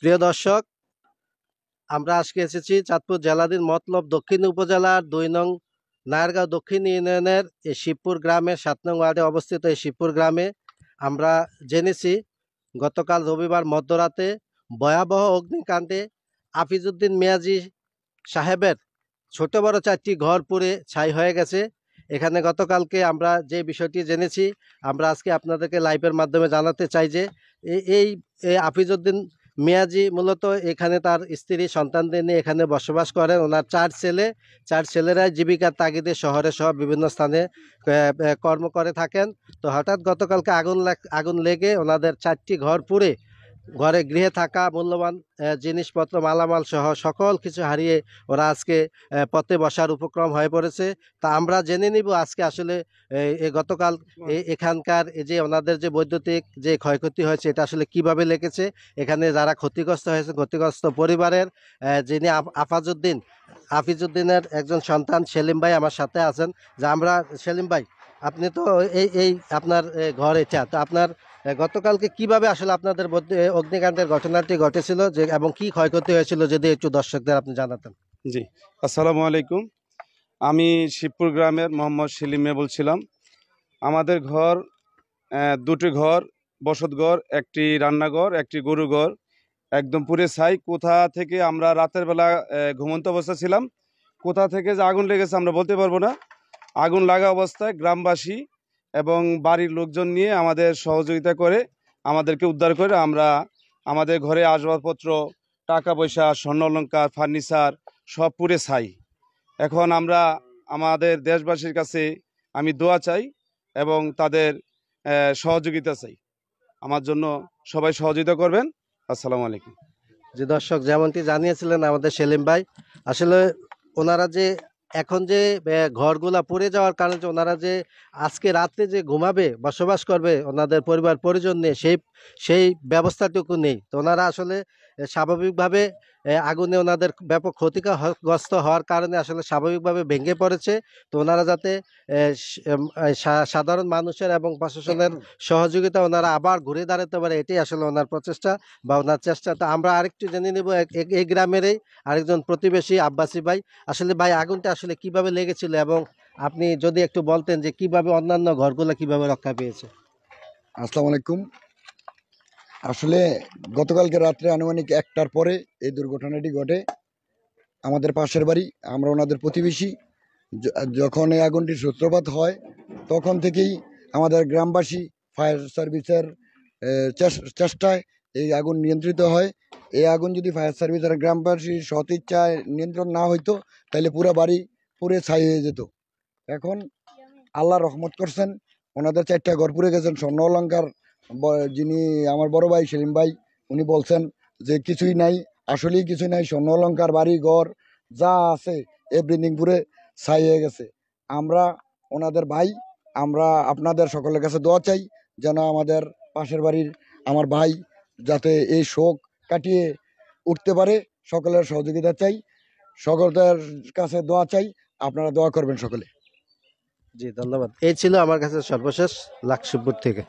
প্রিয় দর্শক, আমরা আজকে এসেছি চাঁদপুর জেলাধীন মতলব দক্ষিণ উপজেলার ২ নং নায়ারগাঁও দক্ষিণ ইউনিয়নের এই শিবপুর গ্রামের ৭ নং ওয়ার্ডে অবস্থিত এই শিবপুর গ্রামে আমরা জেনেছি গতকাল রবিবার মধ্যরাতে ভয়াবহ অগ্নিকাণ্ডে আফিজউদ্দিন মিয়াজি সাহেবের ছোট বড় ৪টি ঘর পুড়ে ছাই হয়ে গেছে। এখানে গতকালকে আমরা যে বিষয়টি জেনেছি, আমরা আজকে আপনাদেরকে লাইভের মাধ্যমে জানাতে চাই যে এই আফিজউদ্দিন মিয়াজি মূলত এখানে তার স্ত্রী সন্তানদের নিয়ে এখানে বসবাস করেন। ওনার 4 ছেলেরাই জীবিকার তাগিদে শহরে সহ বিভিন্ন স্থানে কর্ম করে থাকেন। তো হঠাৎ গতকালকে আগুন লেগে ওনাদের 4টি ঘর পুড়ে ঘরে গৃহে থাকা মূল্যবান জিনিসপত্র মালামাল সহ সকল কিছু হারিয়ে ওরা আজকে পথে বসার উপক্রম হয়ে পড়েছে। তা আমরা জেনে নিব আজকে আসলে গতকাল এখানকার এই যে ওনাদের যে বৈদ্যুতিক যে ক্ষয়ক্ষতি হয়েছে এটা আসলে কিভাবে লেগেছে, এখানে যারা ক্ষতিগ্রস্ত হয়েছে ক্ষতিগ্রস্ত পরিবারের যিনি আফিজউদ্দিনের একজন সন্তান সেলিম ভাই আমার সাথে আছেন। যে আমরা সেলিম ভাই, আপনি তো এই আপনার ঘর এটা তো আপনার গতকালকে কিভাবে আসলে আপনাদের মধ্যে অগ্নিকাণ্ডের ঘটনাটি ঘটেছিল যে এবং কি ক্ষয়ক্ষতি হয়েছিল যদি একটু দর্শকদের আপনি জানাতেন। জি, আসসালামু আলাইকুম। আমি শিবপুর গ্রামের মোহাম্মদ সেলিমে বলছিলাম। আমাদের ঘর দুটি ঘর, বসত ঘর, একটি রান্নাঘর, একটি গরু ঘর একদম পুরে ছাই। কোথা থেকে আমরা রাতের বেলা ঘুমন্ত অবস্থা ছিলাম, কোথা থেকে যে আগুন লেগেছে আমরা বলতে পারবো না। আগুন লাগা অবস্থায় গ্রামবাসী এবং বাড়ির লোকজন নিয়ে আমাদের সহযোগিতা করে আমাদেরকে উদ্ধার করে আমরা আমাদের ঘরে আসবাবপত্র, টাকা পয়সা, স্বর্ণ অলংকার, ফার্নিচার সব পুড়ে ছাই। এখন আমরা আমাদের দেশবাসীর কাছে আমি দোয়া চাই এবং তাদের সহযোগিতা চাই। আমার জন্য সবাই সহযোগিতা করবেন। আসসালামু আলাইকুম। যে দর্শক যেমনটি জানিয়েছিলেন আমাদের সেলিম ভাই, আসলে ওনারা যে এখন যে ঘরগুলা পুড়ে যাওয়ার কারণে যে ওনারা যে আজকে রাতে যে ঘুমাবে বসবাস করবে ওনাদের পরিবার পরিজন নিয়ে সেই ব্যবস্থাটুকু নেই। তো ওনারা আসলে স্বাভাবিকভাবে আগুনে ওনাদের ব্যাপক ক্ষতিগ্রস্ত হওয়ার কারণে আসলে স্বাভাবিকভাবে ভেঙে পড়েছে। তো ওনারা যাতে সাধারণ মানুষের এবং প্রশাসনের সহযোগিতা ওনারা আবার ঘুরে দাঁড়াতে পারে, এটাই আসলে ওনার প্রচেষ্টা বা ওনার চেষ্টা। তো আমরা আরেকটু জেনে নেব এই গ্রামেরই আরেকজন প্রতিবেশী আব্বাসী ভাই। আসলে ভাই আগুনটা আসলে কিভাবে লেগেছিল এবং আপনি যদি একটু বলতেন যে কিভাবে অন্যান্য ঘরগুলো কিভাবে রক্ষা পেয়েছে। আসসালামু আলাইকুম। আসলে গতকালকে রাত্রে আনুমানিক 1টার পরে এই দুর্ঘটনাটি ঘটে। আমাদের পাশের বাড়ি, আমরা ওনাদের প্রতিবেশী। যখন এই আগুনটির সূত্রপাত হয় তখন থেকেই আমাদের গ্রামবাসী ফায়ার সার্ভিসের চেষ্টায় এই আগুন নিয়ন্ত্রিত হয়। এই আগুন যদি ফায়ার সার্ভিসের গ্রামবাসীর সদিচ্ছায় নিয়ন্ত্রণ না হইতো তাহলে পুরো বাড়ি পুড়ে ছাই হয়ে যেত। এখন আল্লাহ রহমত করছেন, ওনাদের 4টা ঘর পুড়ে গেছেন। স্বর্ণ অলংকার যিনি আমার বড় ভাই সেলিম ভাই উনি বলছেন যে কিছুই নাই, আসলেই কিছুই নাই। স্বর্ণ অলংকার, বাড়ি ঘর যা আছে এভরিথিং পুরে ছাই হয়ে গেছে। আমরা ওনাদের ভাই, আমরা আপনাদের সকলের কাছে দোয়া চাই যেন আমাদের পাশের বাড়ির আমার ভাই যাতে এই শোক কাটিয়ে উঠতে পারে। সকলের সহযোগিতা চাই, সকলের কাছে দোয়া চাই, আপনারা দোয়া করবেন সকলে। জি ধন্যবাদ। এই ছিল আমার কাছে সর্বশেষ লাকসুপুর থেকে।